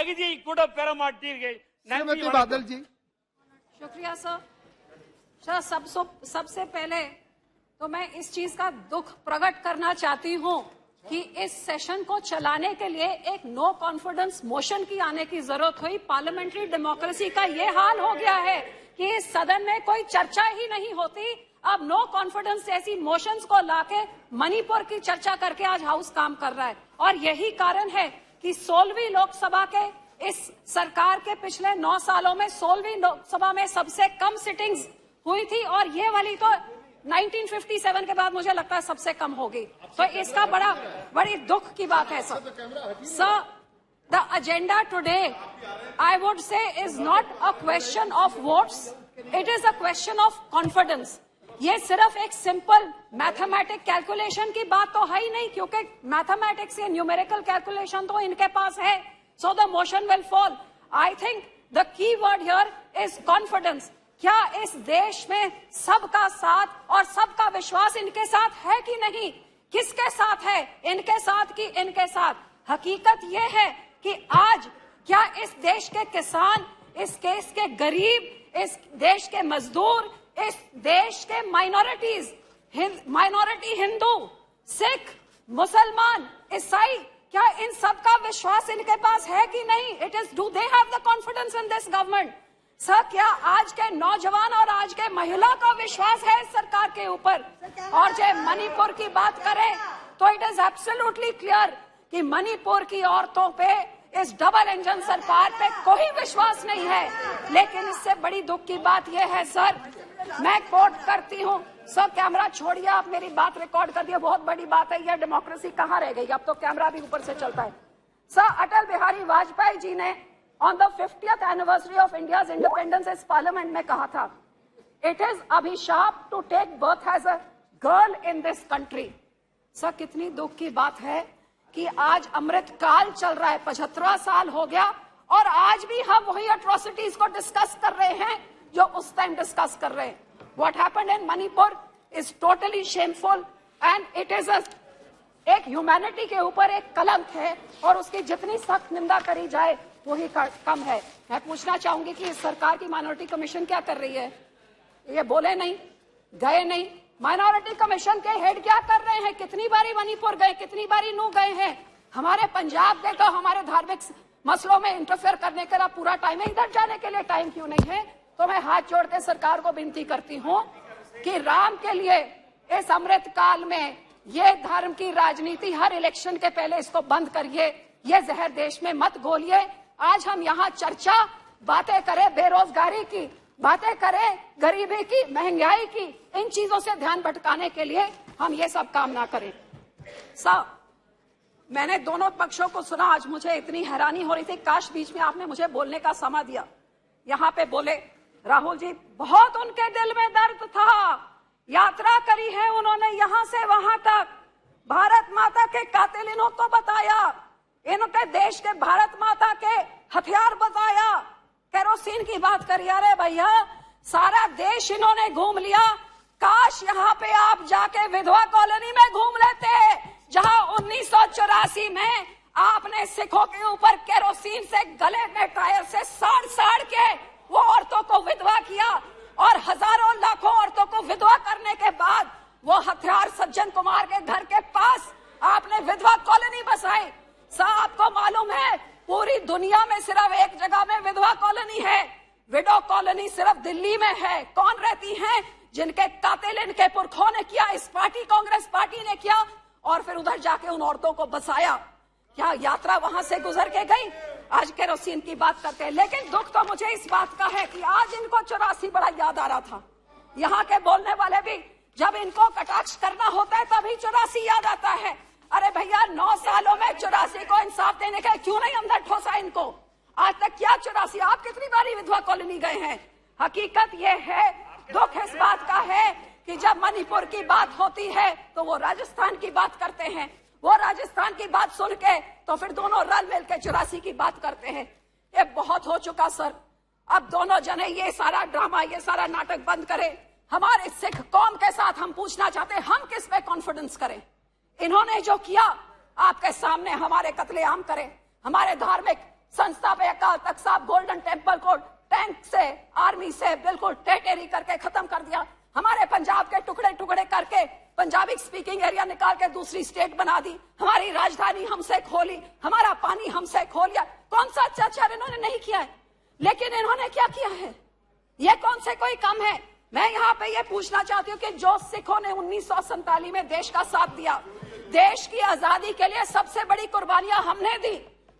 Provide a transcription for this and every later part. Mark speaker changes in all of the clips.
Speaker 1: ಅಗದಿ ಕೂಡ ಪೆರಮಾಟಿಗೆ
Speaker 2: श्रीमती बादल जी।
Speaker 3: शुक्रिया सर। सबसे पहले तो मैं इस चीज का दुख प्रकट करना चाहती हूँ कि इस सेशन को चलाने के लिए एक नो कॉन्फिडेंस मोशन की आने की जरूरत हुई। पार्लियामेंट्री डेमोक्रेसी का ये हाल हो गया है कि इस सदन में कोई चर्चा ही नहीं होती। अब नो कॉन्फिडेंस जैसी मोशंस को लाके मणिपुर की चर्चा करके आज हाउस काम कर रहा है। और यही कारण है कि 16वीं लोकसभा के इस सरकार के पिछले 9 सालों में 16वीं लोकसभा में सबसे कम सिटिंग्स हुई थी और ये वाली तो 1957 के बाद मुझे लगता है सबसे कम होगी। तो इसका बड़ी दुख की बात है sir. The agenda today I would say is not a question of votes, it is a question of confidence. ये सिर्फ एक सिंपल मैथमेटिक कैलकुलेशन की बात तो है ही नहीं, क्योंकि मैथमेटिक्स या न्यूमेरिकल कैलकुलेशन तो इनके पास है। So the motion will fall. I think the key word here is confidence. क्या इस देश में सबका साथ और सबका विश्वास इनके साथ है कि नहीं? किसके साथ है, इनके साथ कि इनके साथ? हकीकत ये है कि आज क्या इस देश के किसान, इस देश के गरीब, इस देश के मजदूर, इस देश के माइनॉरिटी हिंदू, सिख, मुसलमान, ईसाई, क्या इन सबका विश्वास इनके पास है कि नहीं? It is do they have the confidence in this government? Sir, क्या आज के नौजवान और आज के महिला का विश्वास है इस सरकार के ऊपर? और जब मणिपुर की बात करें तो इट इज एब्सोल्युटली क्लियर कि मणिपुर की औरतों पे इस डबल इंजन सरकार पे कोई विश्वास नहीं है। लेकिन इससे बड़ी दुख की बात यह है सर, मैं कोट करती हूँ सर, कैमरा छोड़िए, आप मेरी बात रिकॉर्ड कर दिए, बहुत बड़ी बात है। यह डेमोक्रेसी कहाँ रह गई? अब तो कैमरा भी ऊपर से चलता है। सर, अटल बिहारी वाजपेयी जी ने on the 50th anniversary of India's independence इस पार्लियामेंट में कहा था, इट इज अभिशाप to take birth as a girl in this country. Sir, कितनी दुख की बात है कि आज अमृत काल चल रहा है, 75वां साल हो गया और आज भी हम वही अट्रॉसिटीज को डिस्कस कर रहे हैं जो उस टाइम डिस्कस कर रहे हैं। What happened in Manipur is totally shameful and it is एक ह्यूमैनिटी के ऊपर एक कलंक है और उसकी जितनी सख्त निंदा करी जाए वही कम है। मैं पूछना चाहूंगी कि इस सरकार की माइनॉरिटी कमीशन क्या कर रही है? ये बोले नहीं, गए नहीं। माइनॉरिटी कमीशन के हेड क्या कर रहे हैं? कितनी बारी मणिपुर गए, कितनी बारी नू गए हैं? हमारे पंजाब के तो हमारे धार्मिक मसलों में इंटरफेयर करने का पूरा टाइम है, इधर जाने के लिए टाइम क्यों नहीं है? तो मैं हाथ जोड़ के सरकार को विनती करती हूँ कि राम के लिए इस अमृत काल में ये धर्म की राजनीति हर इलेक्शन के पहले इसको बंद करिए, ये जहर देश में मत घोलिए। आज हम यहाँ चर्चा बातें करें बेरोजगारी की, बातें करें गरीबी की, महंगाई की, इन चीजों से ध्यान भटकाने के लिए हम ये सब काम ना करें। साहब, मैंने दोनों पक्षों को सुना, आज मुझे इतनी हैरानी हो रही थी, काश बीच में आपने मुझे बोलने का समय दिया। यहाँ पे बोले राहुल जी, बहुत उनके दिल में दर्द था, यात्रा करी है उन्होंने यहाँ से वहां तक, भारत माता के कातिल इनको बताया, इनके देश के भारत माता के हथियार बताया, केरोसिन की बात करी। अरे भैया, सारा देश इन्होंने घूम लिया, काश यहाँ पे आप जाके विधवा कॉलोनी में घूम लेते, जहाँ 1984 में आपने सिखों के ऊपर केरोसिन से गले में टायर से साड़ के वो औरतों को विधवा किया और हजारों लाखों औरतों को विधवा करने के बाद वो हथियार सज्जन कुमार के घर के पास आपने विधवा कॉलोनी बसाई। साहब, आपको मालूम है पूरी दुनिया में सिर्फ एक जगह में विधवा कॉलोनी है, विडो कॉलोनी सिर्फ दिल्ली में है। कौन रहती हैं? जिनके कातिल इनके पुरखों ने किया, इस पार्टी कांग्रेस पार्टी ने किया और फिर उधर जाके उन औरतों को बसाया। क्या यात्रा वहां से गुजर के गई? आज केरोसिन की बात करते हैं। लेकिन दुख तो मुझे इस बात का है कि आज इनको 84 बड़ा याद आ रहा था। यहाँ के बोलने वाले भी जब इनको कटाक्ष करना होता है तभी 84 याद आता है। अरे भैया, 9 सालों में 84 को इंसाफ देने का क्यों नहीं अंदर ठोसा इनको? आज तक क्या 84? आप कितनी बारी विधवा कॉलोनी गए हैं? हकीकत ये है, दुख इस बात का है कि जब मणिपुर की बात होती है तो वो राजस्थान की बात करते हैं, वो राजस्थान की बात सुन के तो फिर दोनों रल मिल के 84 की बात करते हैं। ये बहुत हो चुका सर, अब दोनों जने ये सारा ड्रामा, ये सारा नाटक बंद करें। हमारे सिख कौम के साथ हम पूछना चाहते हैं, हम किस पे कॉन्फिडेंस करें? इन्होंने जो किया आपके सामने हमारे कत्लेआम करें, हमारे धार्मिक संस्था पे अकाल तख्त साहब गोल्डन टेम्पल को टैंक से, आर्मी से बिल्कुल टेटेरी करके खत्म कर दिया। हमारे पंजाब के टुकड़े टुकड़े करके पंजाबी स्पीकिंग एरिया निकाल के दूसरी स्टेट बना दी। हमारी राजधानी हमसे खोली, हमारा पानी हमसे खो लिया। कौन सा अत्याचार इन्होंने नहीं किया है, लेकिन इन्होंने क्या किया है? ये कौन से कोई कम है? मैं यहाँ पे ये पूछना चाहती हूँ कि जो सिखों ने 1947 में देश का साथ दिया, देश की आजादी के लिए सबसे बड़ी कुर्बानियां हमने दी,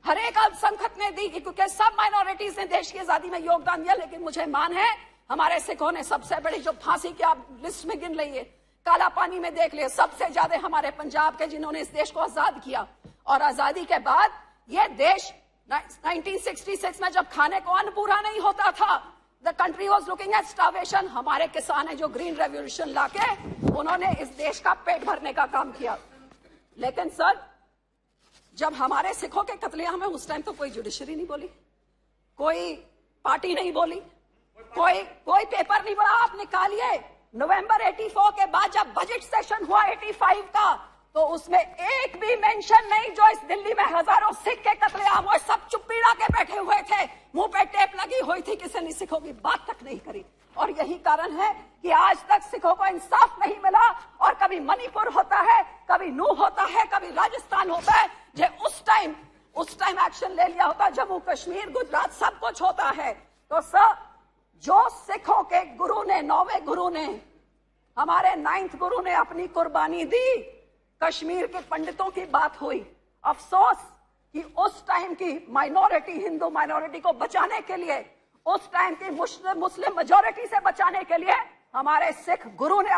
Speaker 3: हर एक अल्पसंख्यक ने दी, क्योंकि सब माइनॉरिटीज ने देश की आजादी में योगदान दिया। लेकिन मुझे मान है हमारे सिखों ने सबसे बड़ी, जो फांसी की आप लिस्ट में गिन लीजिए, काला पानी में देख लिए, सबसे ज्यादा हमारे पंजाब के जिन्होंने इस देश को आजाद किया। और आजादी के बाद ये देश 1966 में जब खाने को अन्न पूरा नहीं होता था, the country was looking at starvation, हमारे किसान है जो ग्रीन रेवोल्यूशन लाके उन्होंने इस देश का पेट भरने का काम किया। लेकिन सर, जब हमारे सिखों के कत्लेआम में उस टाइम तो कोई जुडिशरी नहीं बोली, कोई पार्टी नहीं बोली, कोई पेपर नहीं पढ़ा। आप निकालिए नवंबर 84 के बाद जब बजट सेशन हुआ 85 का, तो उसमें एक भी मेंशन नहीं जो इस दिल्ली में हजारों सिख के कत्लेआम हुए, सब चुप्पीड़ा के बैठे हुए थे, मुंह पे टेप लगी हुई थी, किसी ने सिखों की बात तक नहीं करी। और यही कारण है कि आज तक सिखों को इंसाफ नहीं मिला। और कभी मणिपुर होता है, कभी नूह होता है, कभी राजस्थान होता है, जो उस टाइम एक्शन ले लिया होता, जम्मू कश्मीर गुजरात सब कुछ होता है। तो सर, जो सिखों के गुरु ने, 9वें गुरु ने, हमारे 9th गुरु ने अपनी कुर्बानी दी, कश्मीर के पंडितों की बात हुई। अफसोस कि उस टाइम की माइनॉरिटी, हिंदू माइनॉरिटी को बचाने के लिए, उस टाइम की मुस्लिम मेजॉरिटी से बचाने के लिए हमारे सिख गुरु ने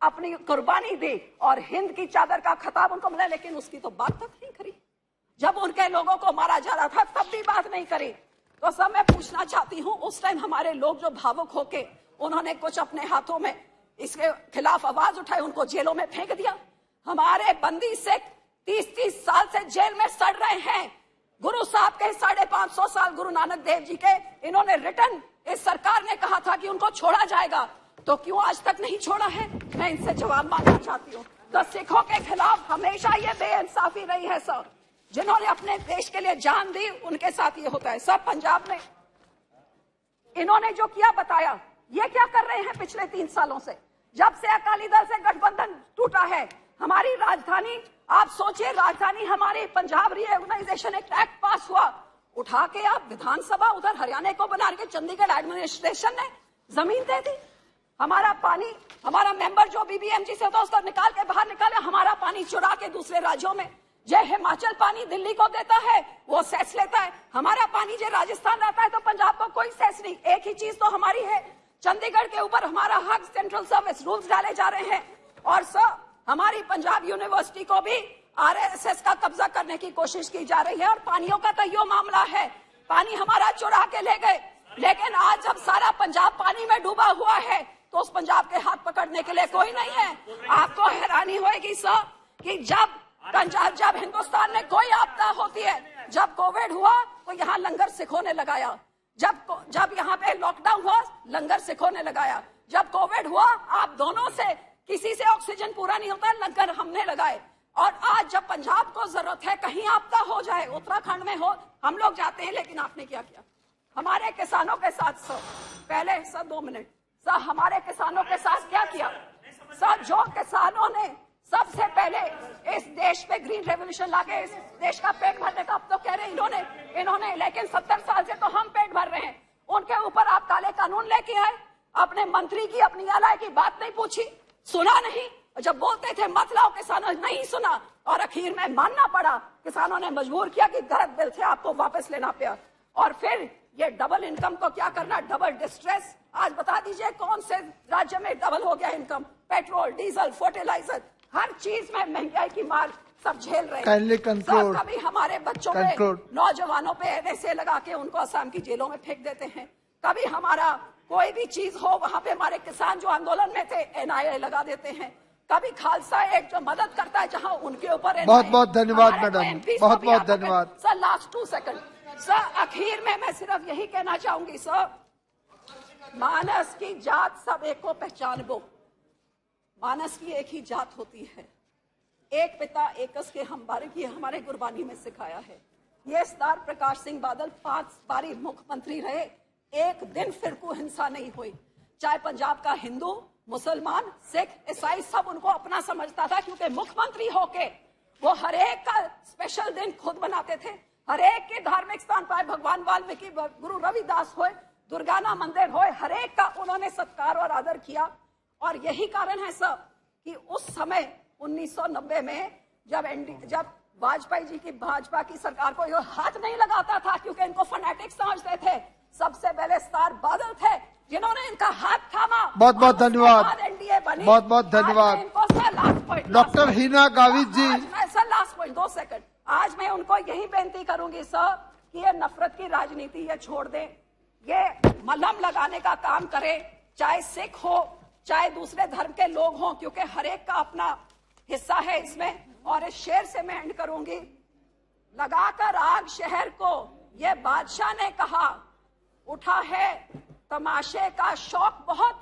Speaker 3: अपनी कुर्बानी दी और हिंद की चादर का खिताब उनको मिला। लेकिन उसकी तो बात तक नहीं करी। जब उनके लोगों को मारा जा रहा था तब भी बात नहीं करी। तो सब मैं पूछना चाहती हूँ, उस टाइम हमारे लोग जो भावुक होके उन्होंने कुछ अपने हाथों में इसके खिलाफ आवाज उठाई, उनको जेलों में फेंक दिया। हमारे बंदी सिख 30-30 साल से जेल में सड़ रहे हैं। गुरु साहब के 550 साल, गुरु नानक देव जी के, इन्होंने रिटर्न, इस सरकार ने कहा था कि उनको छोड़ा जाएगा, तो क्यों आज तक नहीं छोड़ा है? मैं इनसे जवाब मांगना चाहती हूँ। तो सिखों के खिलाफ हमेशा ये बेइंसाफी रही है सर। जिन्होंने अपने देश के लिए जान दी, उनके साथ ये होता है। सब पंजाब में इन्होंने जो किया बताया, ये क्या कर रहे हैं पिछले 3 सालों से, जब से अकाली दल से गठबंधन टूटा है। हमारी राजधानी, आप सोचिए, राजधानी हमारी पंजाब रीऑर्गेनाइजेशन एक्ट पास हुआ, उठा के आप विधानसभा उधर हरियाणा को बना के चंडीगढ़ एडमिनिस्ट्रेशन ने जमीन दे दी। हमारा पानी, हमारा मेंबर जो बीबीएमजी से होता उसको निकाल के बाहर निकाले, हमारा पानी चुरा के दूसरे राज्यों में। जो हिमाचल पानी दिल्ली को देता है वो सेस लेता है, हमारा पानी जो राजस्थान आता है तो पंजाब को कोई सेस नहीं। एक ही चीज तो हमारी है, चंडीगढ़ के ऊपर हमारा हक, सेंट्रल सर्विस रूल्स डाले जा रहे हैं। और सर, हमारी पंजाब यूनिवर्सिटी को भी आरएसएस का कब्जा करने की कोशिश की जा रही है। और पानियों का तो यो मामला है, पानी हमारा चुरा के ले गए। लेकिन आज जब सारा पंजाब पानी में डूबा हुआ है तो उस पंजाब के हाथ पकड़ने के लिए कोई नहीं है। आपको हैरानी होगी सर कि जब हिंदुस्तान में कोई आपदा होती है, जब कोविड हुआ तो यहाँ लंगर सिखों ने लगाया, जब यहाँ पे लॉकडाउन हुआ लंगर सिखों ने लगाया, जब कोविड हुआ आप दोनों से किसी से ऑक्सीजन पूरा नहीं होता, लंगर हमने लगाए। और आज जब पंजाब को जरूरत है, कहीं आपदा हो जाए, उत्तराखंड में हो, हम लोग जाते हैं। लेकिन आपने क्या किया हमारे किसानों के साथ? सर पहले सर 2 मिनट, सर हमारे किसानों के साथ क्या किया? सर जो किसानों ने सबसे पहले इस देश पे ग्रीन रेवोल्यूशन लाके इस देश का पेट भरने का, अब तो कह रहे हैं इन्होंने, लेकिन 70 साल से तो हम पेट भर रहे हैं। उनके ऊपर आप काले कानून लेके आए, अपने मंत्री की, अपनी एलआई की बात नहीं पूछी, सुना नहीं। जब बोलते थे मत लाओ, किसानों ने नहीं सुना और आखिर में मानना पड़ा। किसानों ने मजबूर किया कि गलत बिल थे, आपको वापस लेना पड़ा। और फिर ये डबल इनकम को क्या करना, डबल डिस्ट्रेस। आज बता दीजिए कौन से राज्य में डबल हो गया इनकम? पेट्रोल, डीजल, फर्टिलाइजर, हर चीज में महंगाई की मार सब झेल रहे हैं। कभी हमारे बच्चों पे, नौजवानों पे ऐसे लगा के उनको असम की जेलों में फेंक देते हैं। कभी हमारा कोई भी चीज हो, वहां पे हमारे किसान जो आंदोलन में थे एनआईए लगा देते हैं। कभी खालसा एक जो मदद करता है जहां उनके ऊपर।
Speaker 2: बहुत बहुत धन्यवाद मैडम, बहुत बहुत धन्यवाद
Speaker 3: सर। लास्ट 2 सेकंड सर, आखिर में मैं सिर्फ यही कहना चाहूंगी सर, मानस की जात सब एक को पहचानबो। मानस की एक ही जात होती है, एक पिता एकस के हम बारे की हमारे गुरबानी में सिखाया है। ये सरदार प्रकाश सिंह बादल 5 बारी मुख्यमंत्री रहे, एक दिन फिरकू हिंसा नहीं हुई। चाहे पंजाब का हिंदू, मुसलमान, सिख, ईसाई सब उनको अपना समझता था, क्योंकि मुख्यमंत्री होके वो हर एक का स्पेशल दिन खुद बनाते थे। हर एक के धार्मिक स्थान पर, भगवान वाल्मीकि, गुरु रविदास होए, दुर्गाना मंदिर होए, हर एक का उन्होंने सत्कार और आदर किया। और यही कारण है सब कि उस समय 1990 में जब वाजपेयी जी की भाजपा की सरकार को ये हाथ नहीं लगाता था, क्योंकि इनको फैनेटिक समझते थे, सबसे पहले सरदार बादल थे जिन्होंने इनका हाथ थामा।
Speaker 2: बहुत बहुत धन्यवाद,
Speaker 3: एनडीए बनी।
Speaker 2: बहुत बहुत धन्यवाद। Doctor Heena Gavit ji.
Speaker 3: Sir last point, 2 second. आज मैं उनको यही बेनती करूंगी सर कि ये नफरत की राजनीति ये छोड़ दें, ये मलहम लगाने का काम करें, चाहे सिख हो चाहे दूसरे धर्म के लोग हों, क्योंकि हर एक का अपना हिस्सा है इसमें। और इस शेर से मैं एंड करूंगी, लगाकर आग शहर को ये बादशाह ने कहा, उठा है तमाशे का शौक बहुत,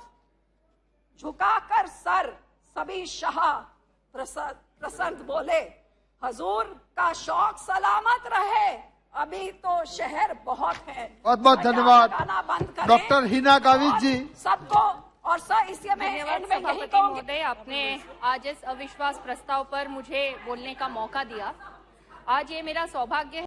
Speaker 3: झुकाकर सर सभी शाह प्रसन्न बोले, हजूर का शौक सलामत रहे, अभी तो शहर बहुत है।
Speaker 2: बहुत बहुत धन्यवाद
Speaker 3: बंद करें
Speaker 2: डॉक्टर हिना गावित जी।
Speaker 3: सबको। और सर इसलिए मैं
Speaker 4: धन्यवाद
Speaker 3: एंड में यही
Speaker 4: सभापति
Speaker 3: कहूंगी,
Speaker 4: महोदय, आपने आज इस अविश्वास प्रस्ताव पर मुझे बोलने का मौका दिया। आज ये मेरा सौभाग्य है